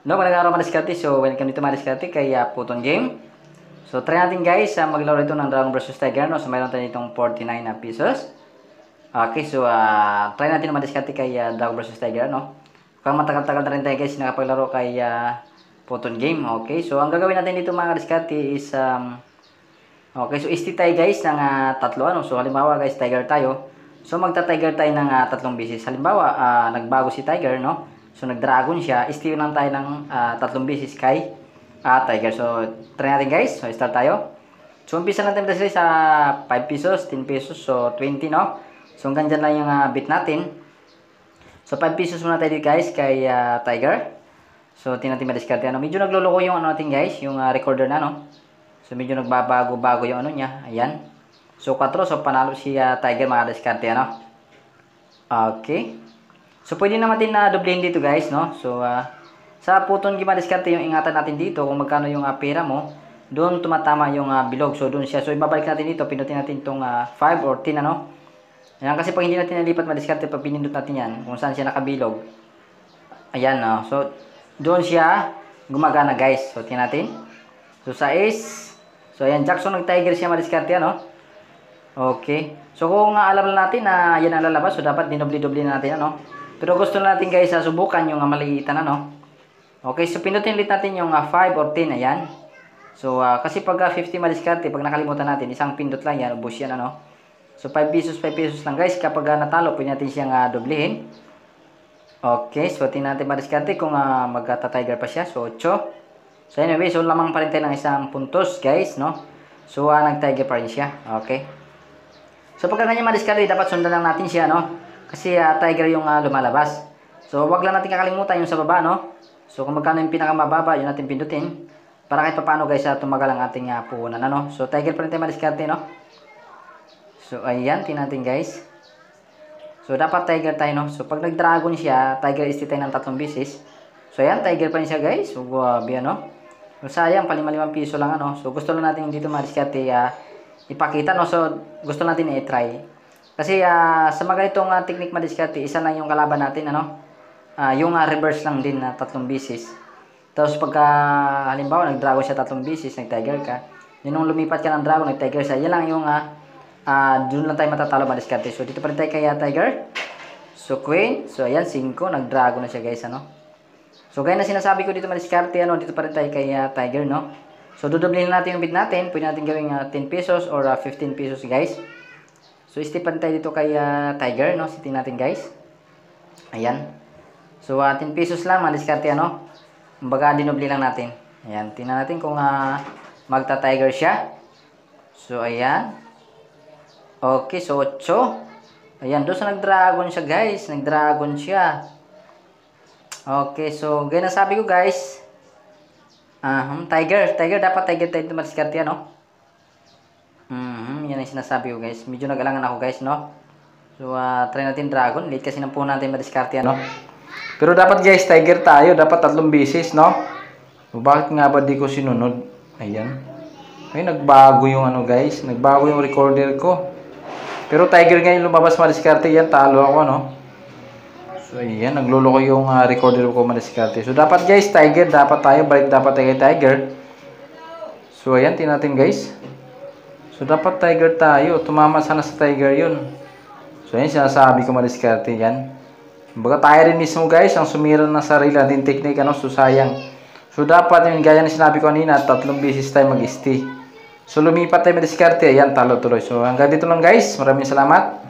No, magandang araw mga diskarte. So, welcome dito mga diskarte kay Puton Game. So, try natin guys, maglaro ito ng Dragon vs Tiger, no? So, mayroon tayo itong 49 na pesos. Okay, so, try natin mga diskarte kay Dragon vs Tiger, no? Kung matagal-tagal na rin tayo guys, nakapaglaro kay Puton Game. Okay, so, ang gagawin natin dito mga diskarte is, okay, so, isti tayo guys ng tatlo, ano? So, halimbawa guys, Tiger tayo. So, magta-Tiger tayo ng tatlong beses. Halimbawa, nagbago si Tiger, no? So, nag-dragon siya. Steal lang tayo ng tatlong beses kay Tiger. So, try natin guys. So, start tayo. So, umpisa natin dito sa 5 pesos, 10 pesos, so 20, no? So, hanggang dyan lang yung bit natin. So, 5 pesos muna tayo dito guys kay Tiger. So, tingnan natin madiskarte. Ano? Medyo nagluloko yung ano natin guys, yung recorder na, no? So, medyo nagbabago-bago yung ano niya. Ayan. So, 4. So, panalo si Tiger mga diskarte, ano? Okay. So, pwede naman din na doblehin dito guys, no? So, sa Puton Game diskarte yung ingatan natin dito kung magkano yung pera mo. Doon tumatama yung bilog. So, doon siya. So, ibabalik natin dito. Pinutin natin itong 5 or 10, ano? Ayan, kasi pag hindi natin nalipat madiskarte, pag pinindot natin yan, kung saan siya nakabilog. Ayan, no? So, doon siya gumagana guys. So, tingnan natin. So, sa ace. So, ayan, Jackson nag-tiger siya madiskarte, ano? Okay. So, kung alam na natin na yan ang lalabas, so dapat dinobli-dobli na natin, ano? Pero gusto natin guys subukan yung maliitan, ano. Okay, so pinutin ulit natin yung 5 or 10, ayan. So kasi pag 50 madiskarte, pag nakalimutan natin, isang pindot lang yan, ubos yan, ano. So 5 pesos lang guys. Kapag natalo, pwede natin siyang doblehin. Okay, so tingnan natin madiskarte kung magta-tiger pa siya. So 8. So anyway, so lamang pa rin tayo ng isang puntos guys, no. So nag-tiger pa rin siya. Okay. So pagka ganyan madiskarte, dapat sundan lang natin siya, no. Kasi tiger yung lumalabas. So, wag lang natin kakalimutan yung sa baba, no? So, kung magkano yung pinakamababa, yun natin pindutin. Para kahit paano guys, tumagal ang ating puhunan, ano? So, tiger pa rin tayo madiskarte, no? So, ayan, tingnan natin guys. So, dapat tiger tayo, no? So, pag nag-dragon siya, tiger is tayo ng 3 beses. So, ayan, tiger pa rin siya guys. So, grabe, ano? So, sayang, pa 5 piso lang, ano? So, gusto lang natin dito madiskarte ipakita, no? So, gusto natin i-try. Kasi sa mga ganitong technique madiskarte, isa lang yung kalaban natin, ano? Yung reverse lang din na 3 beses. Tapos pagka halimbawa nag-dragon siya 3 beses, nag-tiger ka. Yun nung lumipat ka ng dragon, nag-tiger siya. Yan lang yung doon lang tayo matatalo madiskarte. So dito pa rin tayo kay Tiger. So queen, so ayan 5, nag-dragon na siya guys, ano? So gaya na sinasabi ko dito madiskarte, ano, dito pa rin tayo kay Tiger, no? So dodoblihin natin yung bid natin. Pwede natin gawing 10 pesos or 15 pesos guys. So, istipan tayo dito kay Tiger, no? Sitin natin, guys. Ayan. So, 10 pesos lang, madiskarte, ano? Kumbaga, dinobli lang natin. Ayan. Tingnan natin kung magta-Tiger siya. So, ayan. Okay, so 8. Ayan, doon sa nag-dragon siya, guys. Nag-dragon siya. Okay, so, ganyan sabi ko, guys. Tiger. Dapat Tiger tayo madiskarte, ano? Yan ang sinasabi ko guys. Medyo nag-alangan ako guys, no? So, try natin dragon. Late kasi nang po natin madiskarte, no? Pero dapat guys, tiger tayo. Dapat 3 beses, no? So, bakit nga ba di ko sinunod? Ayan. Ay, nagbago yung ano guys. Nagbago yung recorder ko. Pero tiger ngayon lumabas madiskarte. Yan, talo ako, no? So, ayan. Nagluloko yung recorder ko madiskarte. So, dapat guys, tiger. Dapat tayo. Balik dapat tayo tiger. So, ayan. Tingnan natin guys. So, dapat tiger tayo. Tumama sana sa tiger yun. So, yan sinasabi ko madiskarte yan. Baga tayo rin mismo guys, ang sumira ng sarili natin technique, ano, so sayang. So, dapat yung gaya na sinabi ko kanina, 3 beses tayo mag-stay. So, lumipat tayo madiskarte. Yan, talo tuloy. So, hanggang dito lang guys. Maraming salamat.